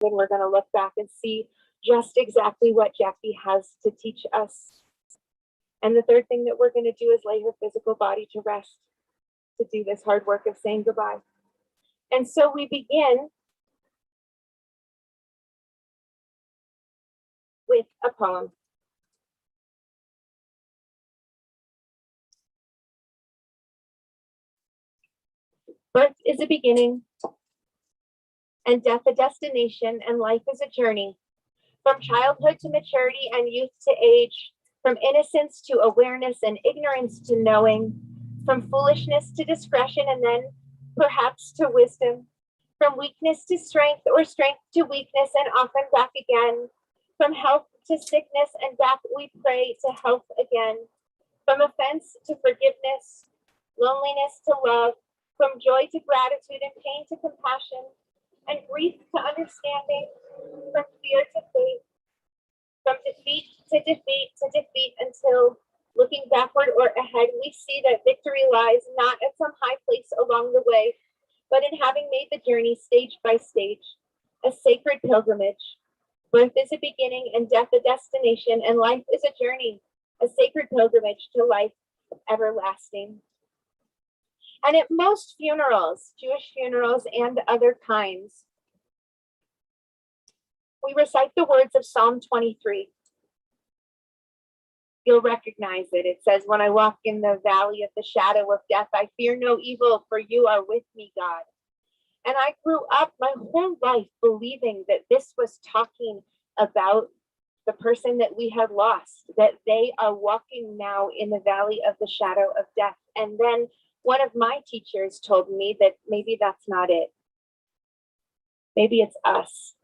and we're going to look back and see just exactly what Jackie has to teach us. And the third thing that we're going to do is lay her physical body to rest, to do this hard work of saying goodbye. And so we begin with a poem. Birth is a beginning, and death a destination, and life is a journey. From childhood to maturity and youth to age, from innocence to awareness and ignorance to knowing, from foolishness to discretion and then perhaps to wisdom, from weakness to strength or strength to weakness and often back again, from health to sickness and back we pray to health again, from offense to forgiveness, loneliness to love, from joy to gratitude and pain to compassion, and grief to understanding, from fear to faith, from defeat to defeat to defeat, until looking backward or ahead, we see that victory lies not at some high place along the way, but in having made the journey stage by stage, a sacred pilgrimage. Birth is a beginning and death a destination, and life is a journey, a sacred pilgrimage to life everlasting. And at most funerals, Jewish funerals and other kinds, we recite the words of Psalm 23. You'll recognize it. It says, when I walk in the valley of the shadow of death, I fear no evil, for you are with me, God. And I grew up my whole life believing that this was talking about the person that we had lost, that they are walking now in the valley of the shadow of death. And then one of my teachers told me that maybe that's not it. Maybe it's us.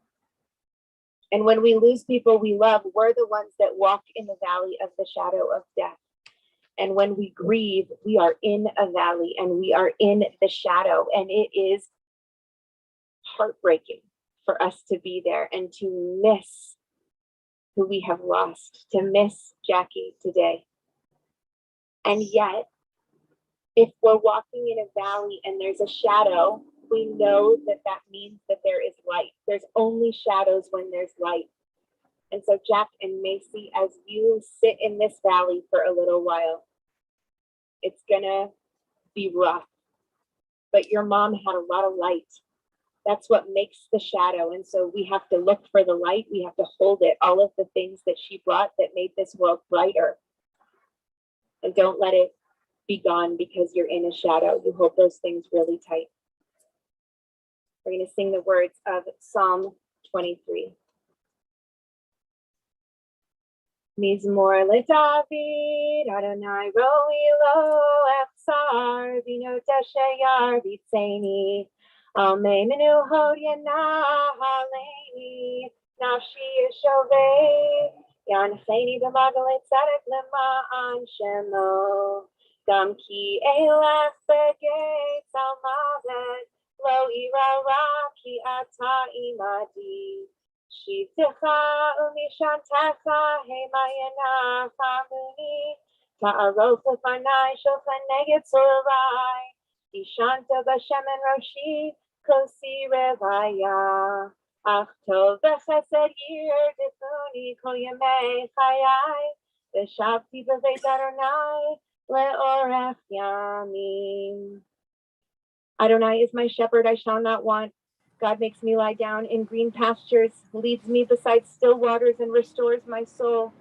And when we lose people we love, we're the ones that walk in the valley of the shadow of death. And when we grieve, we are in a valley and we are in the shadow. And it is heartbreaking for us to be there and to miss who we have lost, to miss Jackie today. And yet, if we're walking in a valley and there's a shadow, we know that that means that there is light. There's only shadows when there's light. And so Jack and Macy, as you sit in this valley for a little while, it's gonna be rough, but your mom had a lot of light. That's what makes the shadow. And so we have to look for the light. We have to hold it, all of the things that she brought that made this world brighter. And don't let it be gone because you're in a shadow. You hold those things really tight. We're going to sing the words of Psalm 23. Mizmor leDavid, Adonai roi lo echsar, bino teshayar bitzeni, al meimenu hod yana haleni, nafshi yeshovei, yancheni b'magalet tzedek lema'an shemo, gam ki elech begeitz al mavet, lo ira ra ki ata imadi. Shivtecha umishantecha hemayana chamuni ta'arov lefanai shofan neged tzorai ishanta b'shemen roshi kosi revaya ach tov v'chesed yirdefuni kol yemei chayai v'shavti b'veit Adonai le'orech yamim. Adonai is my shepherd, I shall not want. God makes me lie down in green pastures, leads me beside still waters, and restores my soul.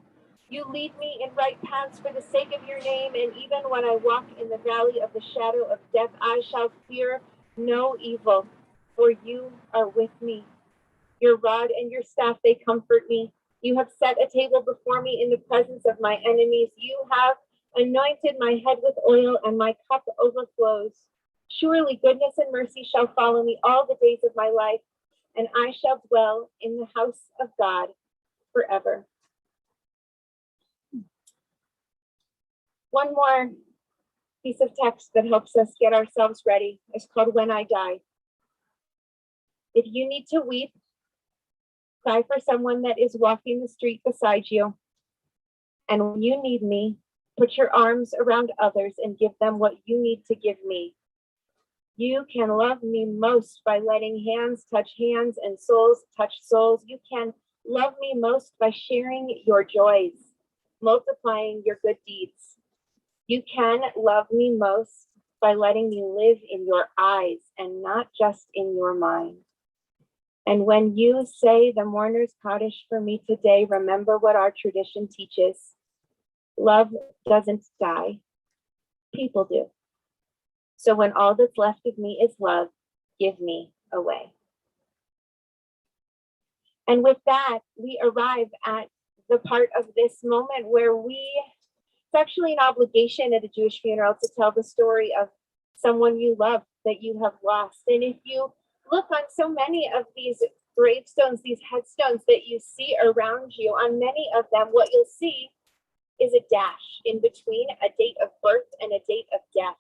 You lead me in right paths for the sake of your name, and even when I walk in the valley of the shadow of death, I shall fear no evil, for you are with me. Your rod and your staff, they comfort me. You have set a table before me in the presence of my enemies. You have anointed my head with oil, and my cup overflows. Surely goodness and mercy shall follow me all the days of my life, and I shall dwell in the house of God forever. One more piece of text that helps us get ourselves ready is called When I Die. If you need to weep, cry for someone that is walking the street beside you. And when you need me, put your arms around others and give them what you need to give me. You can love me most by letting hands touch hands and souls touch souls. You can love me most by sharing your joys, multiplying your good deeds. You can love me most by letting me live in your eyes and not just in your mind. And when you say the mourner's Kaddish for me today, remember what our tradition teaches. Love doesn't die. People do. So when all that's left of me is love, give me away. And with that, we arrive at the part of this moment where it's actually an obligation at a Jewish funeral to tell the story of someone you love that you have lost. And if you look on so many of these gravestones, these headstones that you see around you, on many of them, what you'll see is a dash in between a date of birth and a date of death.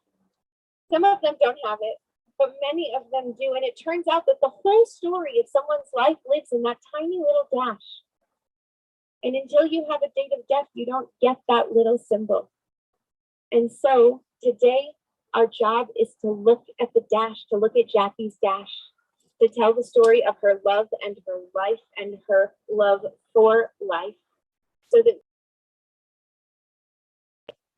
Some of them don't have it, but many of them do. And it turns out that the whole story of someone's life lives in that tiny little dash. And until you have a date of death, you don't get that little symbol. And so today, our job is to look at the dash, to look at Jackie's dash, to tell the story of her love and her life and her love for life, so that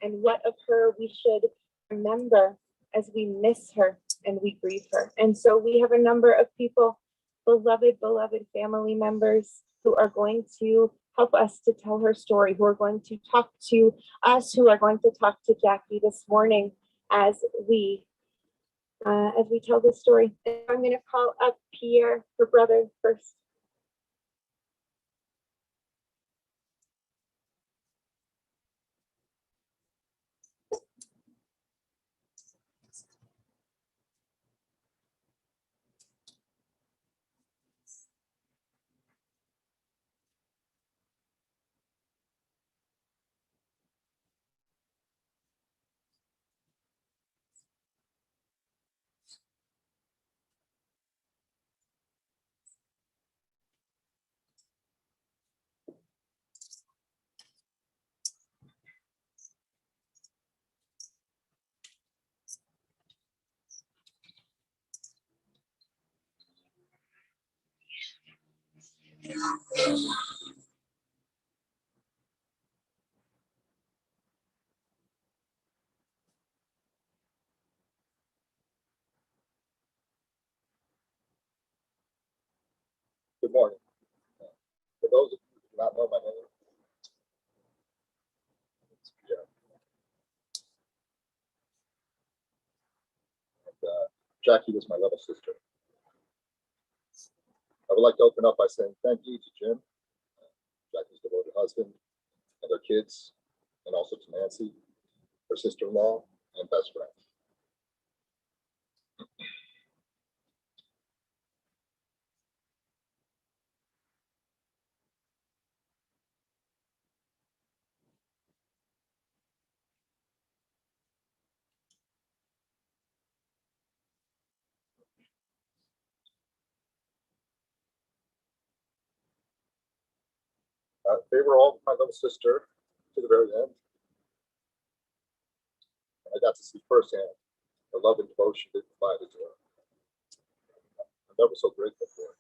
and what of her we should remember as we miss her and we grieve her. And so we have a number of people, beloved family members, who are going to help us to tell her story, who are going to talk to us, who are going to talk to Jackie this morning as we tell this story. And I'm going to call up Pierre, her brother, first. Good morning. For those of you who do not know my name, it's Pierre. And Jackie was my little sister. I would like to open up by saying thank you to Jim, Jackie's devoted husband, and their kids, and also to Nancy, her sister-in-law and best friend. They were all my little sister to the very end. And I got to see firsthand the love and devotion they provided to her. I'm never so grateful for it.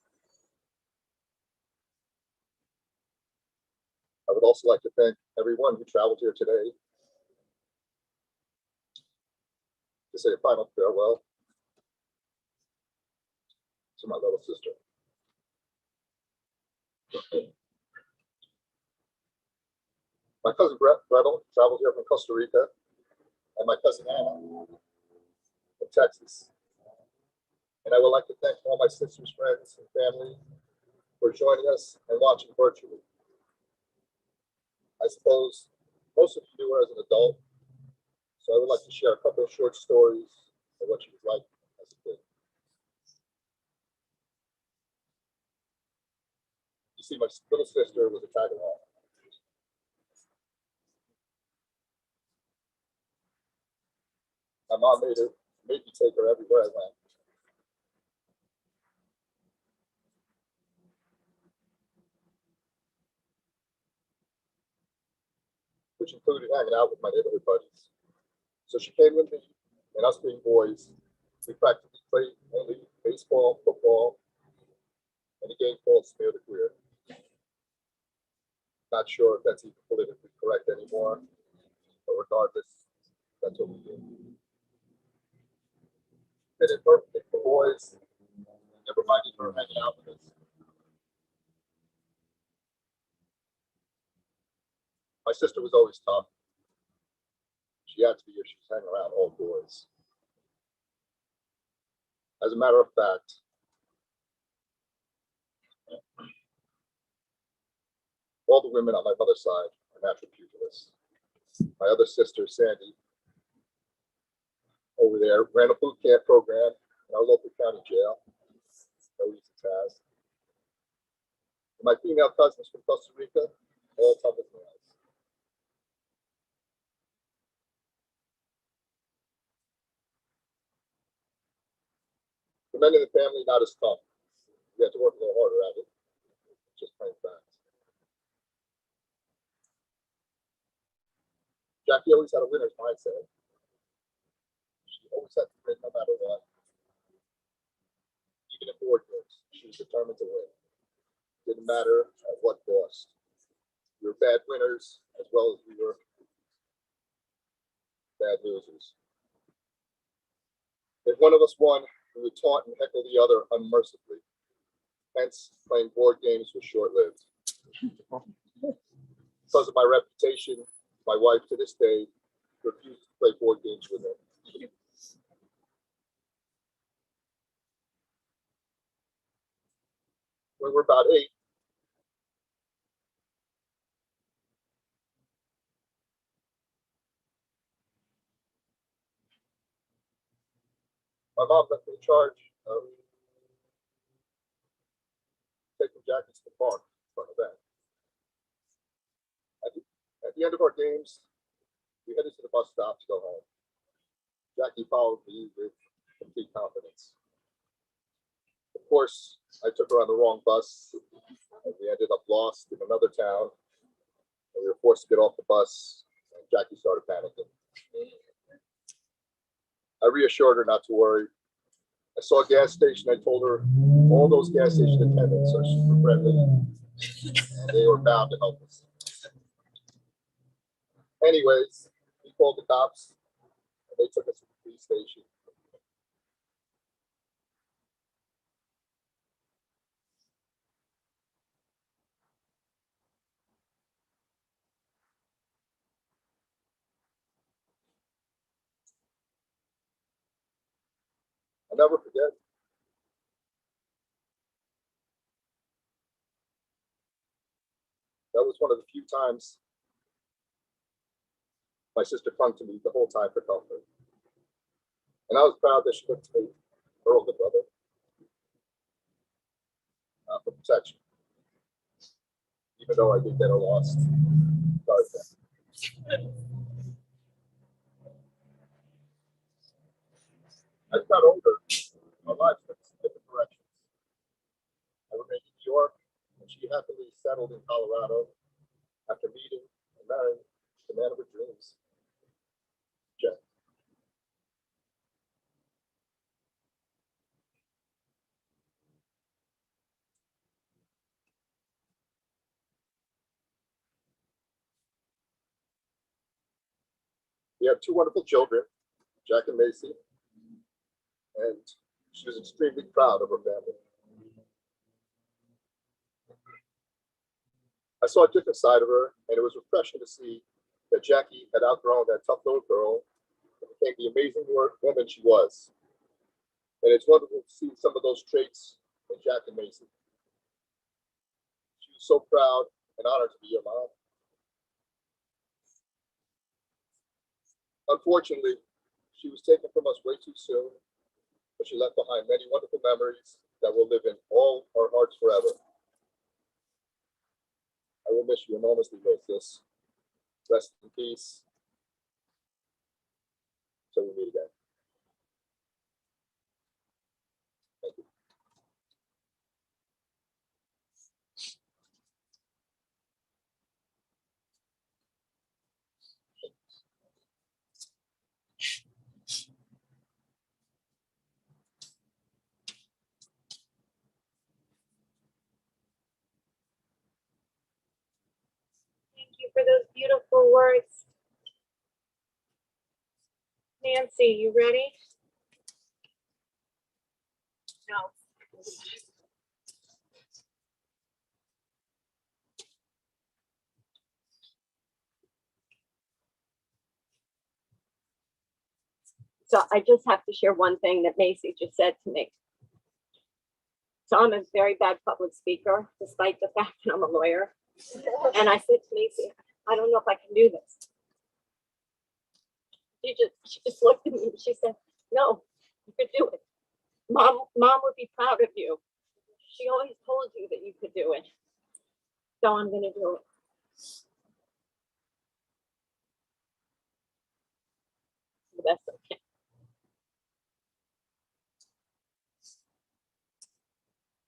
I would also like to thank everyone who traveled here today to say a final farewell to my little sister. My cousin Gretel traveled here from Costa Rica, and my cousin Anna from Texas. And I would like to thank all my sisters, friends, and family for joining us and watching virtually. I suppose most of you knew her as an adult, so I would like to share a couple of short stories of what she was like as a kid. You see, my little sister was a tag along. My mom made me take her everywhere I went. Which included hanging out with my neighborhood buddies. So she came with me, and us being boys, we practically played only baseball, football, and a game called Smear the Queer. Not sure if that's even politically correct anymore, but regardless, that's what we do. Did it perfect for boys, never mind you were hanging out with us. My sister was always tough. She had to be if she was hanging around all boys. As a matter of fact, all the women on my mother's side are natural pugilists. My other sister, Sandy, over there, ran a boot camp program in our local county jail. No easy task. And my female cousins from Costa Rica, all tough as nails. The men in the family, not as tough. We had to work a little harder at it. Just plain facts. Jackie always had a winner's mindset. She always had to win no matter what. Even in board games, she was determined to win. Didn't matter at what cost. We were bad winners as well as we were bad losers. If one of us won, we would taunt and heckle the other unmercifully. Hence, playing board games was short-lived. Because of my reputation, my wife to this day refuses to play board games with me. When we're about 8, my mom left me in charge of taking Jackie to the park in front of that. At the end of our games, we headed to the bus stop to go home. Jackie followed me with complete confidence. Of course, I took her on the wrong bus, and we ended up lost in another town. And we were forced to get off the bus, and Jackie started panicking. I reassured her not to worry. I saw a gas station. I told her all those gas station attendants are super friendly. They were bound to help us. Anyways, we called the cops, and they took us to the police station. I'll never forget. That was one of the few times my sister clung to me the whole time for comfort. And I was proud that she looked to me, her older brother, for protection. Even though I did get her lost. As I got older, our lives took different directions. I remained in New York, and she happily settled in Colorado after meeting and marrying the man of her dreams, Jeff. We have 2 wonderful children, Jack and Macy, and she was extremely proud of her family. I saw a different side of her, and it was refreshing to see that Jackie had outgrown that tough little girl and became the amazing woman she was. And it's wonderful to see some of those traits in Jack and Macy. She was so proud and honored to be your mom. Unfortunately, she was taken from us way too soon, but she left behind many wonderful memories that will live in all our hearts forever. I will miss you enormously, Moses. Rest in peace. Till we meet again. Thank you. you for those beautiful words. Nancy, you ready? No. So I just have to share one thing that Macy just said to me. So I'm a very bad public speaker, despite the fact that I'm a lawyer. And I said to Macy, I don't know if I can do this. She just looked at me and she said, no, you could do it. Mom would be proud of you. She always told you that you could do it. So I'm going to do it. The best I can.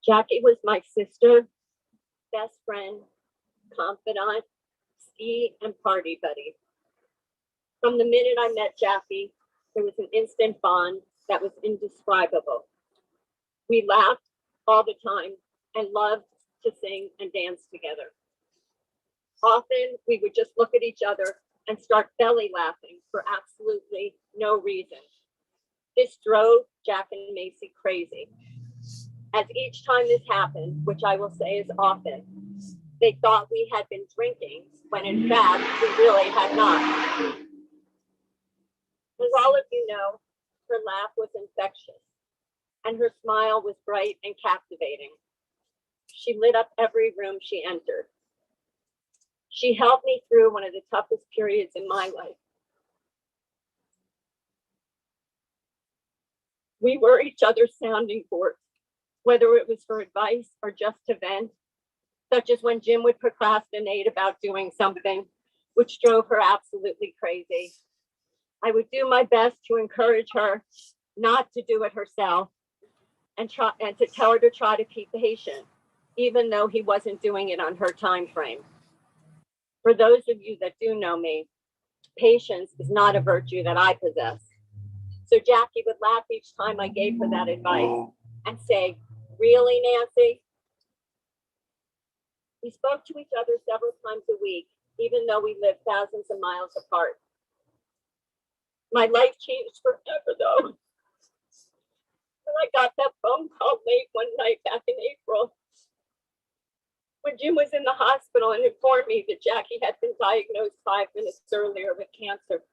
Jackie was my sister, best friend, confidant, ski and party buddy. From the minute I met Jackie, there was an instant bond that was indescribable. We laughed all the time and loved to sing and dance together. Often we would just look at each other and start belly laughing for absolutely no reason. This drove Jack and Macy crazy. As each time this happened, which I will say is often, they thought we had been drinking when in fact we really had not. As all of you know, her laugh was infectious and her smile was bright and captivating. She lit up every room she entered. She helped me through one of the toughest periods in my life. We were each other's sounding board, whether it was for advice or just to vent, such as when Jim would procrastinate about doing something, which drove her absolutely crazy. I would do my best to encourage her not to do it herself and to tell her to try to be patient, even though he wasn't doing it on her time frame. For those of you that do know me, patience is not a virtue that I possess. So Jackie would laugh each time I gave her that advice and say, really, Nancy? We spoke to each other several times a week, even though we lived thousands of miles apart. My life changed forever, though. When I got that phone call late one night back in April, when Jim was in the hospital and informed me that Jackie had been diagnosed 5 minutes earlier with cancer,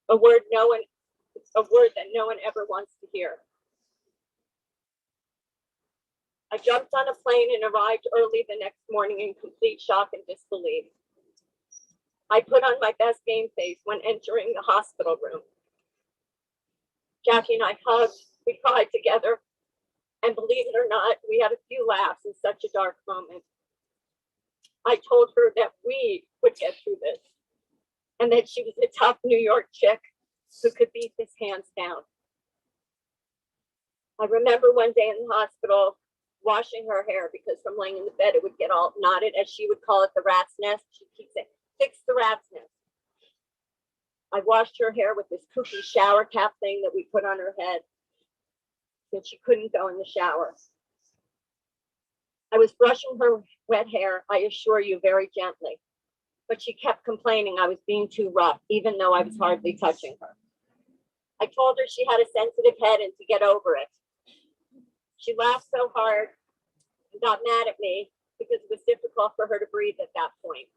a word that no one ever wants to hear. I jumped on a plane and arrived early the next morning in complete shock and disbelief. I put on my best game face when entering the hospital room. Jackie and I hugged, we cried together, and believe it or not, we had a few laughs in such a dark moment. I told her that we would get through this, and that she was a tough New York chick who could beat this hands down. I remember one day in the hospital washing her hair because from laying in the bed, it would get all knotted, as she would call it, the rat's nest. She'd keep saying, fix the rat's nest. I washed her hair with this kooky shower cap thing that we put on her head since she couldn't go in the shower. I was brushing her wet hair, I assure you, very gently, but she kept complaining I was being too rough, even though I was hardly touching her. I told her she had a sensitive head and to get over it. She laughed so hard and got mad at me because it was difficult for her to breathe at that point.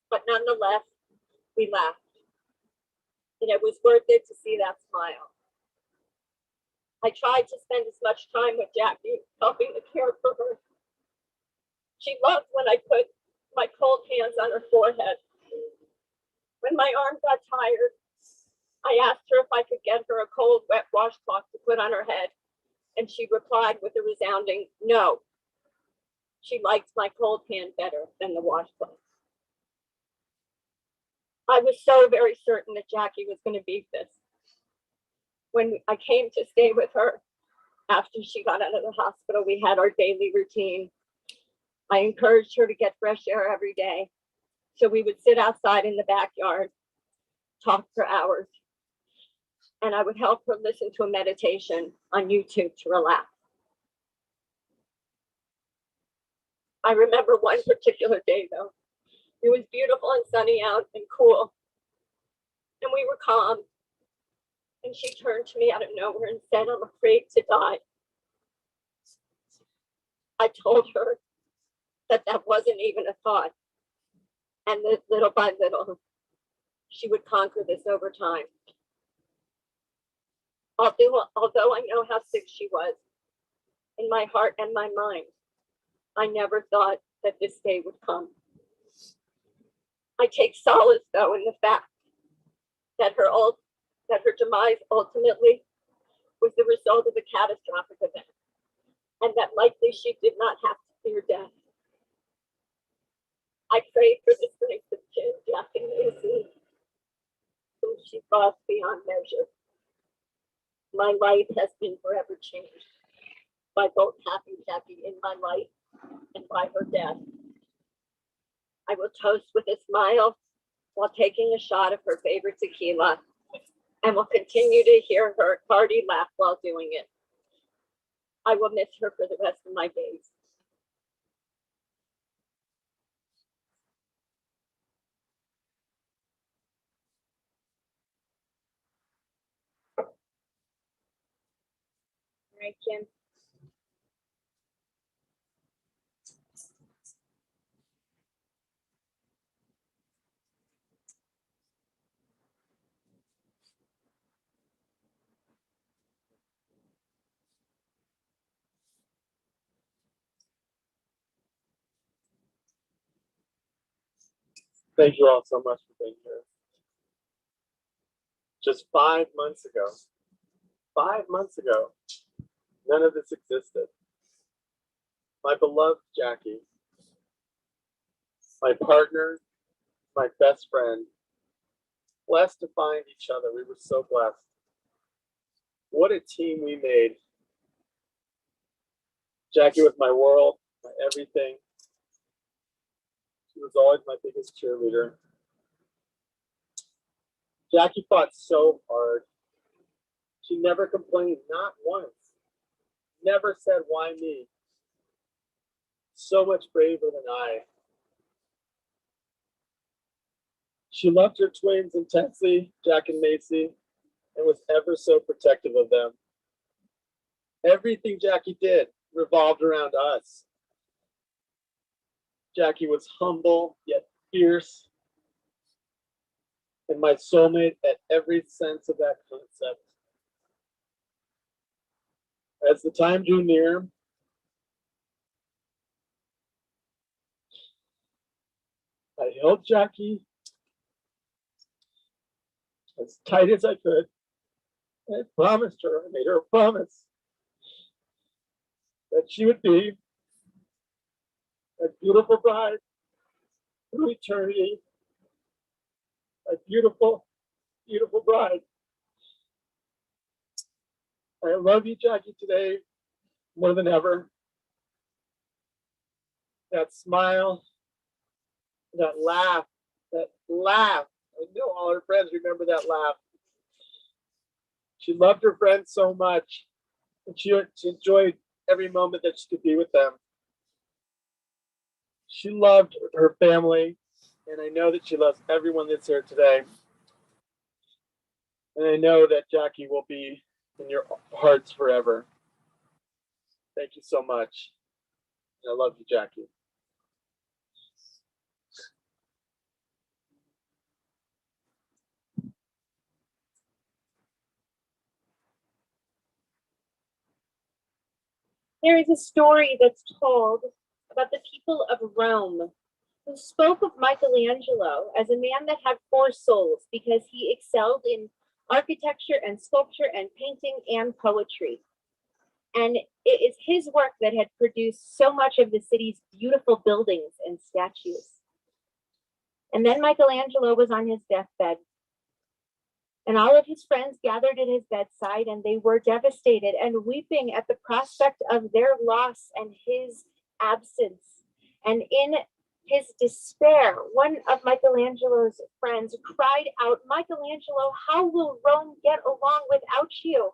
But nonetheless, we laughed. And it was worth it to see that smile. I tried to spend as much time with Jackie, helping to care for her. She loved when I put my cold hands on her forehead. When my arm got tired, I asked her if I could get her a cold, wet washcloth to put on her head, and she replied with a resounding no. She liked my cold hand better than the washcloth. I was so very certain that Jackie was going to beat this. When I came to stay with her after she got out of the hospital, we had our daily routine. I encouraged her to get fresh air every day. So we would sit outside in the backyard, talk for hours, and I would help her listen to a meditation on YouTube to relax. I remember one particular day, though, It was beautiful and sunny out and cool, and we were calm. And she turned to me out of nowhere and said, "I'm afraid to die." I told her that that wasn't even a thought, and that little by little, she would conquer this over time. Although I know how sick she was, in my heart and my mind, I never thought that this day would come. I take solace, though, in the fact that her demise ultimately was the result of a catastrophic event, and that likely she did not have to fear death. I prayed for the strength of Jim, Jack, and Macy, whom she crossed beyond measure. My life has been forever changed by both having Jackie in my life and by her death. I will toast with a smile while taking a shot of her favorite tequila, and will continue to hear her hearty laugh while doing it. I will miss her for the rest of my days. All right, Jim. Thank you all so much for being here. Just 5 months ago, none of this existed. My beloved Jackie, my partner, my best friend, blessed to find each other. We were so blessed. What a team we made. Jackie was my world, my everything. She was always my biggest cheerleader. Jackie fought so hard. She never complained, not once. Never said, "Why me?" So much braver than I. She loved her twins intensely, Jack and Macy, and was ever so protective of them. Everything Jackie did revolved around us. Jackie was humble, yet fierce, and my soulmate at every sense of that concept. As the time drew near, I held Jackie as tight as I could. I promised her, I made her a promise that she would be a beautiful bride through eternity. A beautiful, beautiful bride. I love you, Jackie, today more than ever. That smile, that laugh. I know all her friends remember that laugh. She loved her friends so much, and she enjoyed every moment that she could be with them. She loved her family, and I know that she loves everyone that's here today. And I know that Jackie will be in your hearts forever. Thank you so much. I love you, Jackie. There is a story that's told about the people of Rome who spoke of Michelangelo as a man that had 4 souls because he excelled in architecture and sculpture and painting and poetry. And it is his work that had produced so much of the city's beautiful buildings and statues. And then Michelangelo was on his deathbed. And all of his friends gathered at his bedside, and they were devastated and weeping at the prospect of their loss and his absence. And in his despair, one of Michelangelo's friends cried out, "Michelangelo, how will Rome get along without you?"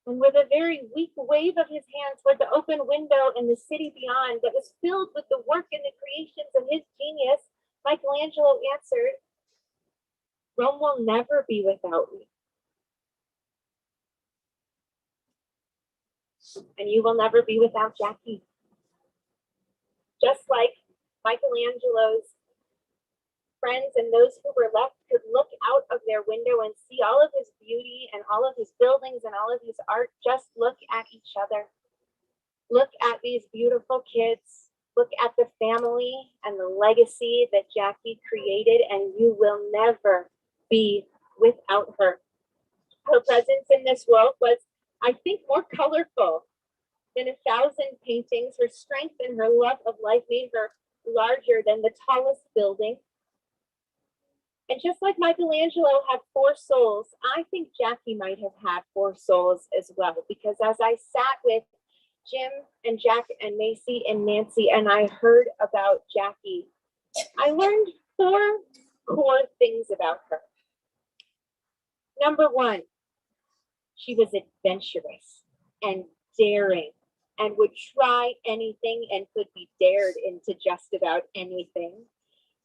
And with a very weak wave of his hand toward the open window and the city beyond that was filled with the work and the creations of his genius, Michelangelo answered, Rome will never be without me. And you will never be without Jackie. Just like Michelangelo's friends and those who were left could look out of their window and see all of his beauty and all of his buildings and all of his art, just look at each other. Look at these beautiful kids. Look at the family and the legacy that Jackie created, and you will never be without her. Her presence in this world was, I think, more colorful than 1,000 paintings. Her strength and her love of life made her larger than the tallest building. And just like Michelangelo had 4 souls, I think Jackie might have had 4 souls as well, because as I sat with Jim and Jack and Macy and Nancy and I heard about Jackie, I learned 4 core things about her. Number 1, she was adventurous and daring and would try anything and could be dared into just about anything.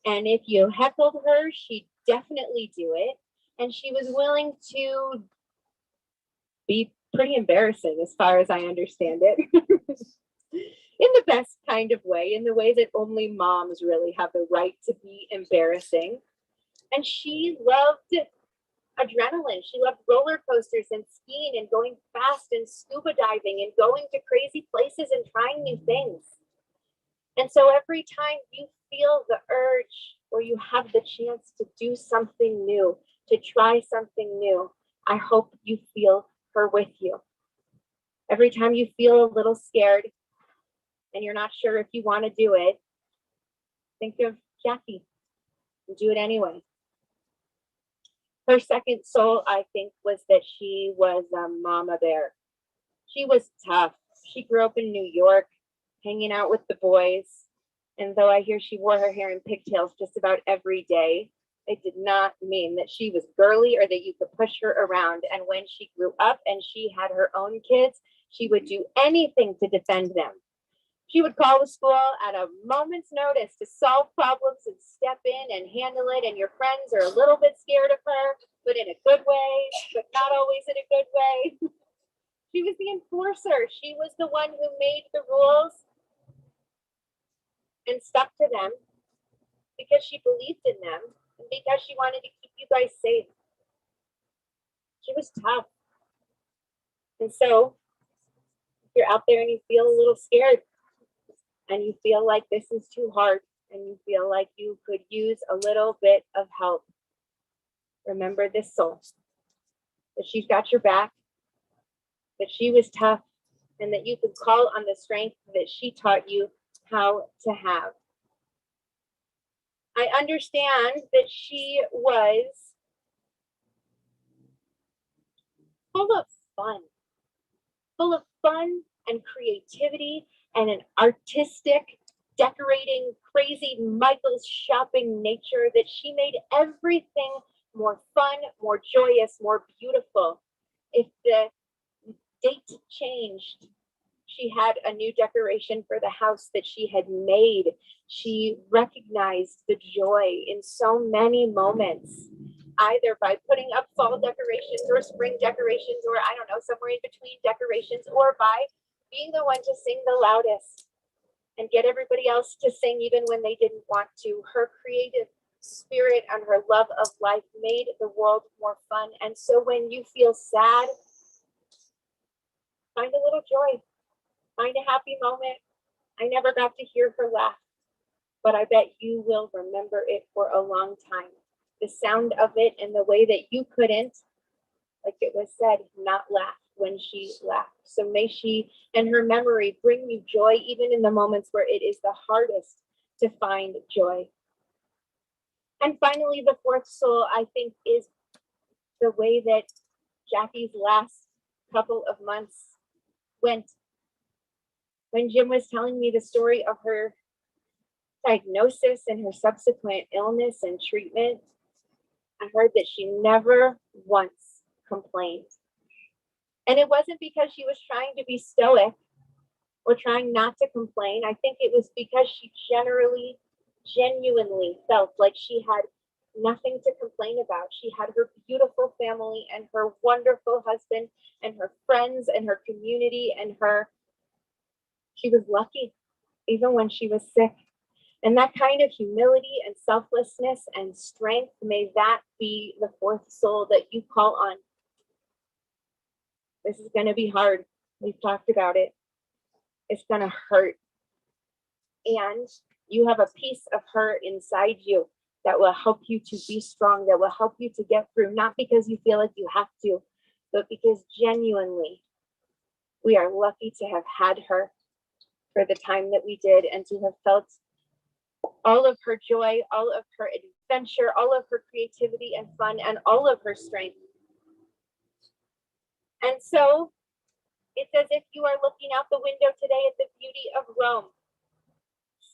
And if you heckled her, she'd definitely do it. And she was willing to be pretty embarrassing as far as I understand it. In the best kind of way, in the way that only moms really have the right to be embarrassing. And she loved adrenaline. She loved roller coasters and skiing and going fast and scuba diving and going to crazy places and trying new things. And so every time you feel the urge or you have the chance to do something new, to try something new, I hope you feel her with you. Every time you feel a little scared and you're not sure if you want to do it, think of Jackie and do it anyway. Her second soul, I think, was that she was a mama bear. She was tough. She grew up in New York, hanging out with the boys. And though I hear she wore her hair in pigtails just about every day, it did not mean that she was girly or that you could push her around. And when she grew up and she had her own kids, she would do anything to defend them. She would call the school at a moment's notice to solve problems and step in and handle it. And your friends are a little bit scared of her, but in a good way, but not always in a good way. She was the enforcer. She was the one who made the rules and stuck to them because she believed in them and because she wanted to keep you guys safe. She was tough. And so if you're out there and you feel a little scared and you feel like this is too hard and you feel like you could use a little bit of help, remember this soul, that she's got your back, that she was tough, and that you could call on the strength that she taught you how to have. I understand that she was full of fun and creativity and an artistic, decorating, crazy Michael's shopping nature that she made everything more fun, more joyous, more beautiful. If the date changed, she had a new decoration for the house that she had made. She recognized the joy in so many moments, either by putting up fall decorations or spring decorations, or I don't know, somewhere in between decorations, or by being the one to sing the loudest and get everybody else to sing even when they didn't want to. Her creative spirit and her love of life made the world more fun. And so when you feel sad, find a little joy, find a happy moment. I never got to hear her laugh, but I bet you will remember it for a long time. The sound of it and the way that you couldn't, like it was said, not laugh when she laughed. So may she and her memory bring you joy even in the moments where it is the hardest to find joy. And finally, the fourth soul, I think, is the way that Jackie's last couple of months went. When Jim was telling me the story of her diagnosis and her subsequent illness and treatment, I heard that she never once complained. And it wasn't because she was trying to be stoic or trying not to complain. I think it was because she genuinely felt like she had nothing to complain about. She had her beautiful family and her wonderful husband and her friends and her community and she was lucky even when she was sick. And that kind of humility and selflessness and strength, may that be the fourth soul that you call on. This is going to be hard. We've talked about it. It's going to hurt. And you have a piece of her inside you that will help you to be strong, that will help you to get through, not because you feel like you have to, but because genuinely we are lucky to have had her for the time that we did and to have felt all of her joy, all of her adventure, all of her creativity and fun, and all of her strength. And so it's as if you are looking out the window today at the beauty of Rome.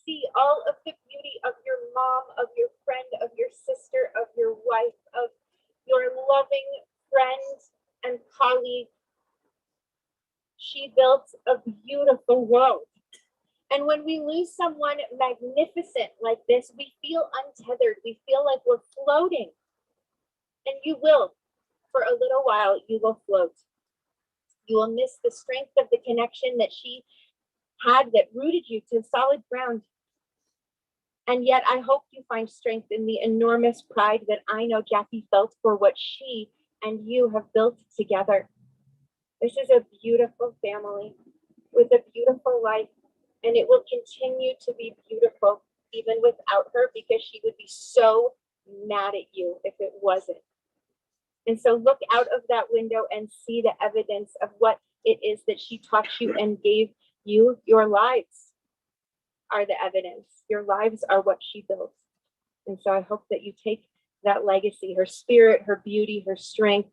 See all of the beauty of your mom, of your friend, of your sister, of your wife, of your loving friend and colleague. She built a beautiful world. And when we lose someone magnificent like this, we feel untethered. We feel like we're floating. And you will, for a little while, you will float. You will miss the strength of the connection that she had that rooted you to solid ground. And yet I hope you find strength in the enormous pride that I know Jackie felt for what she and you have built together. This is a beautiful family with a beautiful life, and it will continue to be beautiful even without her, because she would be so mad at you if it wasn't. And so look out of that window and see the evidence of what it is that she taught you and gave you. Your lives are the evidence. Your lives are what she built. And so I hope that you take that legacy, her spirit, her beauty, her strength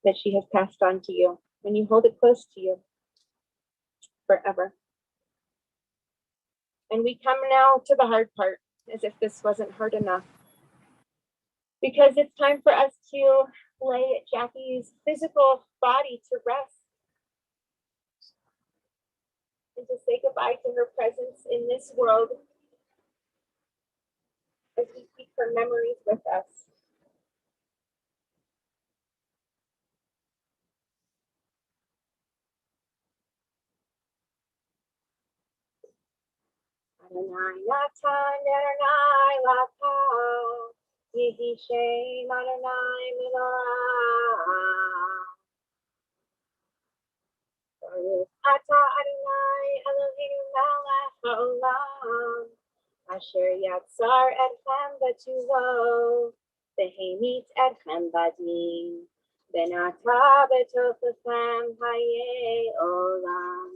that she has passed on to you, and you hold it close to you forever. And we come now to the hard part, as if this wasn't hard enough. Because it's time for us to lay Jackie's physical body to rest and to say goodbye to her presence in this world as we keep her memories with us. Adonai Natan Adonai Lata Yehi Shem Adonai Menorah Baruch Atah Adonai Eloheinu Melech HaOlam Asher Yatzar Etchem B'Tuvo V'Hamit Etchem B'Din V'Nata B'Tofechem Hayei Olam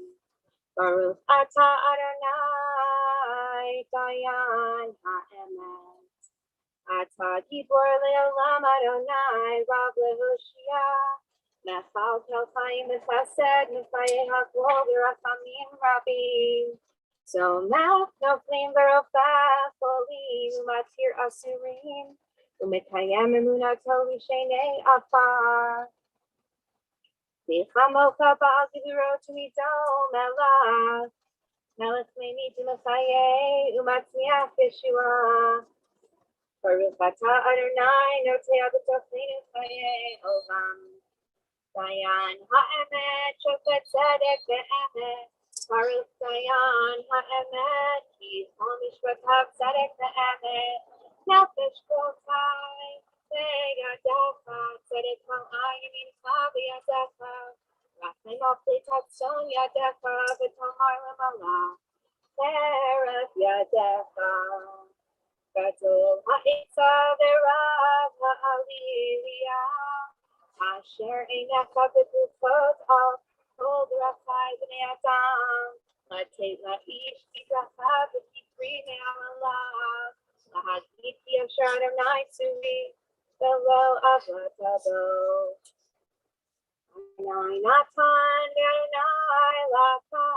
Baruch Atah Adonai Dayan HaEmet Atah Gibor Le'olam Adonai Rav Lehoshia Mechal Kel Chaim V'Chesed Mifayeh HaKol V'Rachamim Rabim Somach Noflim V'Rofach Olim Umatir Asurim Umekayem Emunato V'Shenei Afar Nichamocha Ba'al Giburo Tumito Melach Melech Meini Tumachaye Umatzmiach Yeshua Baruch Atah Adonai Notea B'Tofleinu Chaye Olam Dayan HaEmet Shofet Tzedek Ve'emet Baruch Dayan HaEmet Ki Kol Mishpatav Tzedek Ve'emet Nefesh Kol Chai Ve'yadecha Tzedek Kol Ayimimcha V'yadecha Rachem Ofli Tatzon Yadecha V'tomar L'malach Terech Yadecha Gadol Ha'itza V'rav Ha'aliyah Asher Einecha B'Gufot Al Kol D'Rachai B'nei Adam Latei La'ish B'Dracha V'Kipri Me'amalav Lahagit Yasher Adonai Tzuri V'lo Avatabo Adonai Natan Adonai Lata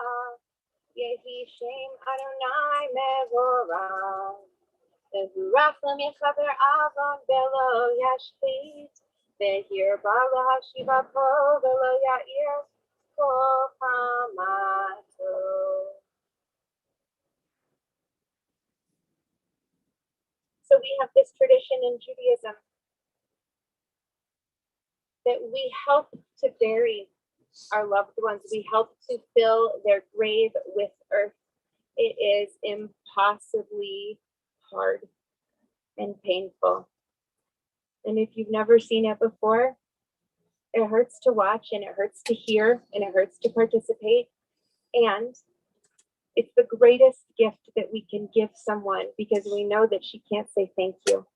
Yehi Shem Adonai Mevorah V'Hurach L'Mechaber Avon Belo Yashlit Vehir bala hashiva po velo yair kol hamato. So we have this tradition in Judaism that we help to bury our loved ones. We help to fill their grave with earth. It is impossibly hard and painful. And if you've never seen it before, it hurts to watch and it hurts to hear and it hurts to participate. And it's the greatest gift that we can give someone because we know that she can't say thank you.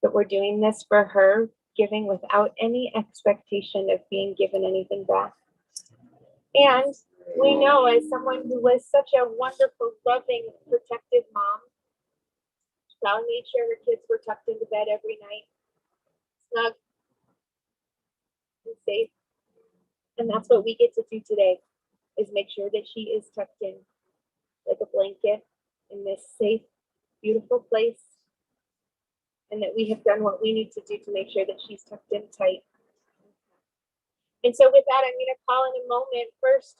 That we're doing this for her, giving without any expectation of being given anything back. And we know, as someone who was such a wonderful, loving, protective mom, Sal made sure her kids were tucked into bed every night, snug and safe. And that's what we get to do today, is make sure that she is tucked in like a blanket in this safe, beautiful place, and that we have done what we need to do to make sure that she's tucked in tight. And so with that, I'm going to call in a moment first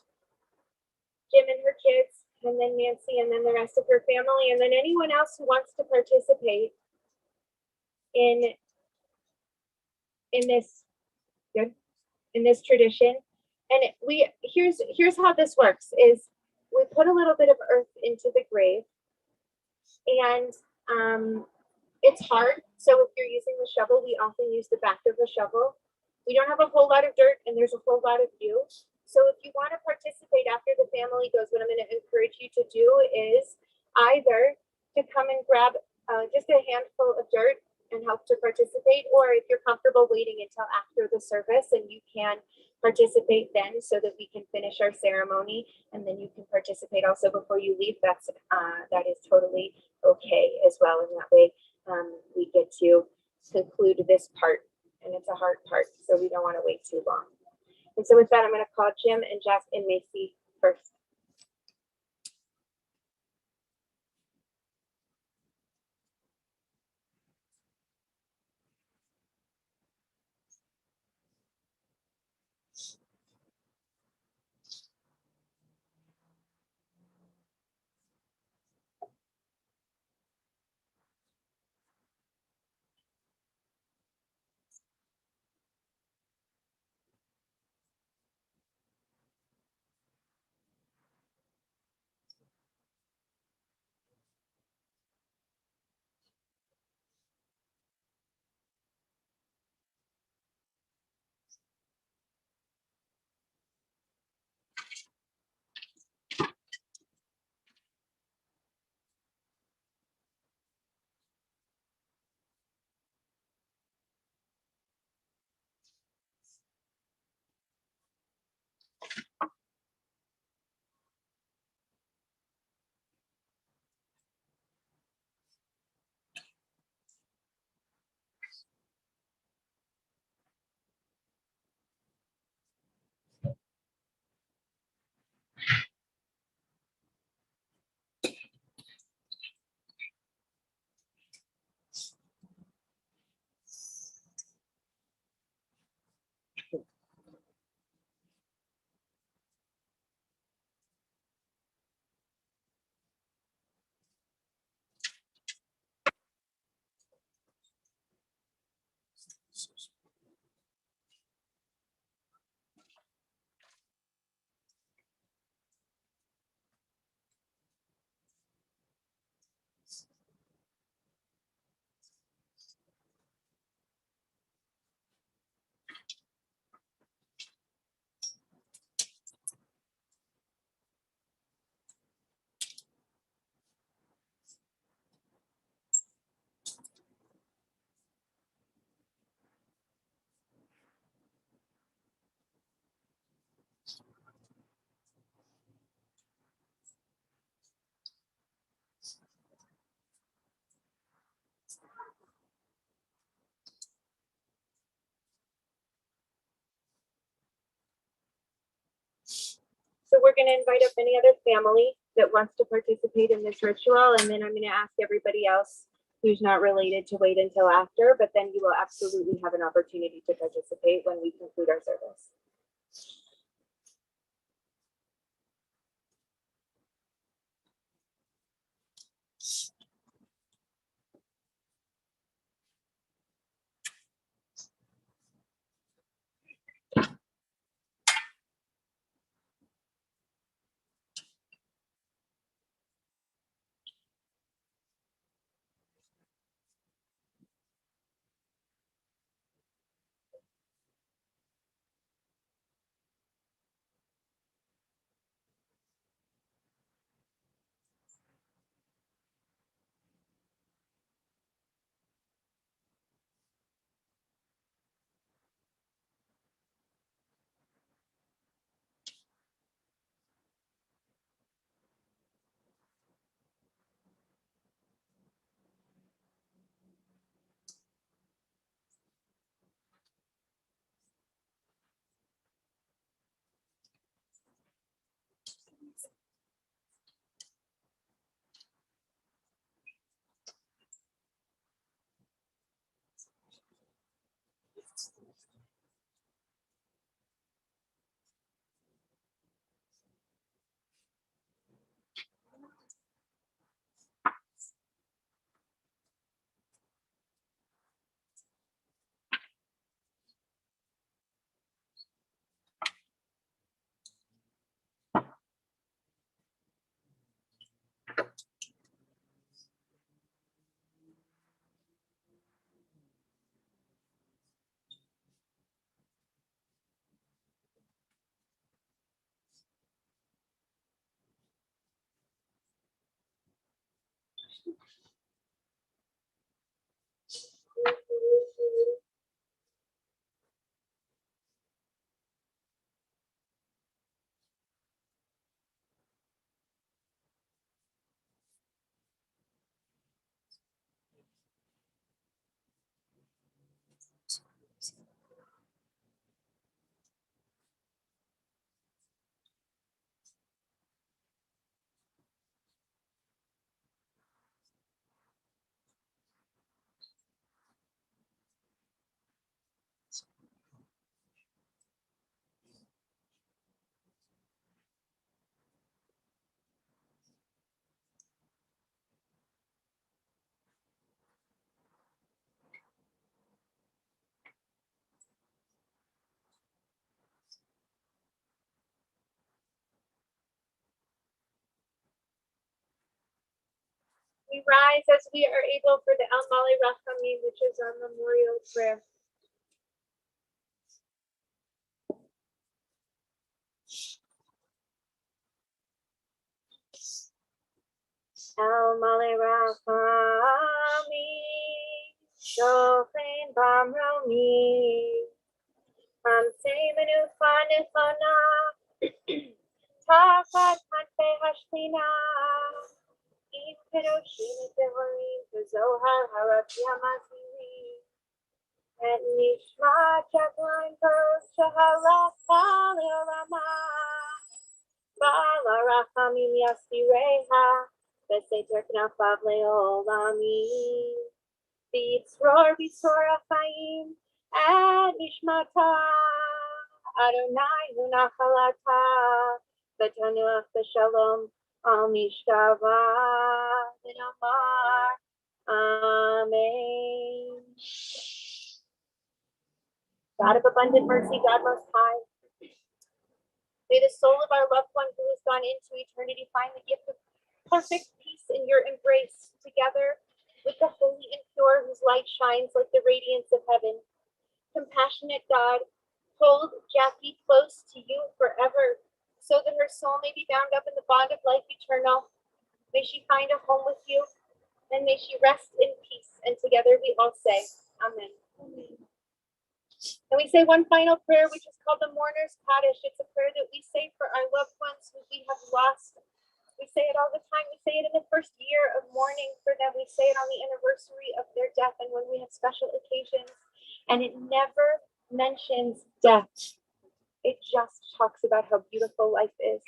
Jim and her kids, and then Nancy, and then the rest of her family, and then anyone else who wants to participate in this tradition. And here's how this works: is we put a little bit of earth into the grave, and it's hard. So if you're using the shovel, we often use the back of the shovel. We don't have a whole lot of dirt, and there's a whole lot of you. So if you want to participate after the family goes, what I'm going to encourage you to do is either to come and grab just a handful of dirt and help to participate, or if you're comfortable waiting until after the service and you can participate then so that we can finish our ceremony, and then you can participate also before you leave. That is totally okay as well. And that way we get to conclude this part, and it's a hard part, so we don't want to wait too long. And so with that, I'm going to call Jim and Jeff and Macy first. So we're going to invite up any other family that wants to participate in this ritual, and then I'm going to ask everybody else who's not related to wait until after, but then you will absolutely have an opportunity to participate when we conclude our service. We rise as we are able for the El Mali Rachamim, which is our memorial prayer. El Mali Rachamim, Shofin Bamromi, Ramsei Menu Fanifana, Tafat Hanfe Hashtina, Im Kedoshim Tehorim, Zohar Harapi Hamaziri, and Nishma Jacqueline Berz, Shahalach Salilama, Bala Rachamim Yasireha, Beseter Knafav Leolami, Bitzror Achayim, and Nishmata, Adonai Hunachalata, Betanuach B'Shalom, Al Mishtava, Amar, Amen. God of abundant mercy, God most high, may the soul of our loved one who has gone into eternity find the gift of perfect peace in your embrace, together with the holy and pure whose light shines like the radiance of heaven. Compassionate God, hold Jackie close to you forever, so that her soul may be bound up in the bond of life eternal. May she find a home with you, and may she rest in peace. And together we all say, Amen. Amen. And we say one final prayer, which is called the Mourner's Kaddish. It's a prayer that we say for our loved ones who we have lost. We say it all the time. We say it in the first year of mourning for them. We say it on the anniversary of their death and when we have special occasions. And it never mentions death. It just talks about how beautiful life is.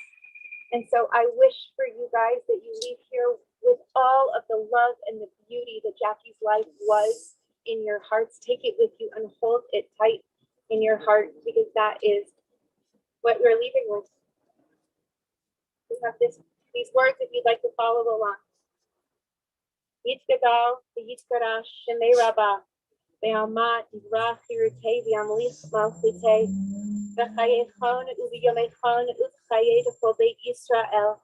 And so I wish for you guys that you leave here with all of the love and the beauty that Jackie's life was in your hearts. Take it with you and hold it tight in your heart, because that is what you're leaving with. We have these words if you'd like to follow along. Yitzgadal, v'yitzgadash, shemei rabba, ve'alma divrach yirutei, v'amlich malchutei, v'chayechon u'v'yomechon u'chayei d'chol beit Yisrael,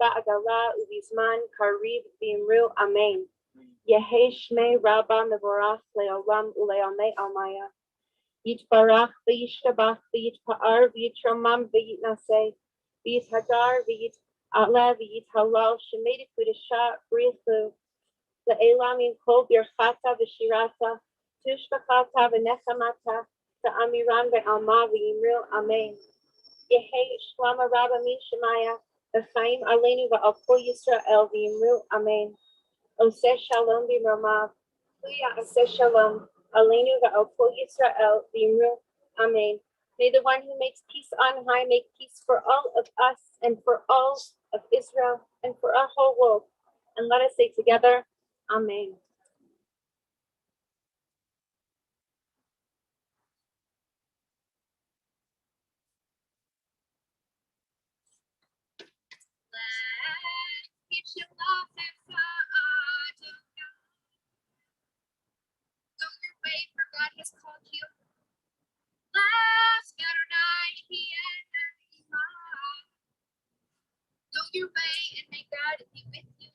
v'agala u'vizman karib v'imru amen. Yehei shmei rabba mevorach le'olam u'le'amei almaya. Yitbarach v'yishtabach v'yitpa'ar v'yitramam v'yitnaseh, v'yithadar v'yit'ala v'yithalal, shemei d'kudesha brichu, Le'elam kol birchata v'shirata, tushbachata v'nechamata, v'amiram v'alma v'yimru amen. Yehei shlama rabba min shemaya, v'chaim aleinu v'al kol Yisrael v'yimru amen. Oseh shalom b'mamav, Huya oseh shalom, aleinu v'al kol Yisrael v'yimru amen. May the one who makes peace on high make peace for all of us and for all of Israel and for our whole world. And let us say together, Amen. Go your way, for God has called you. Go your way, and may God be with you.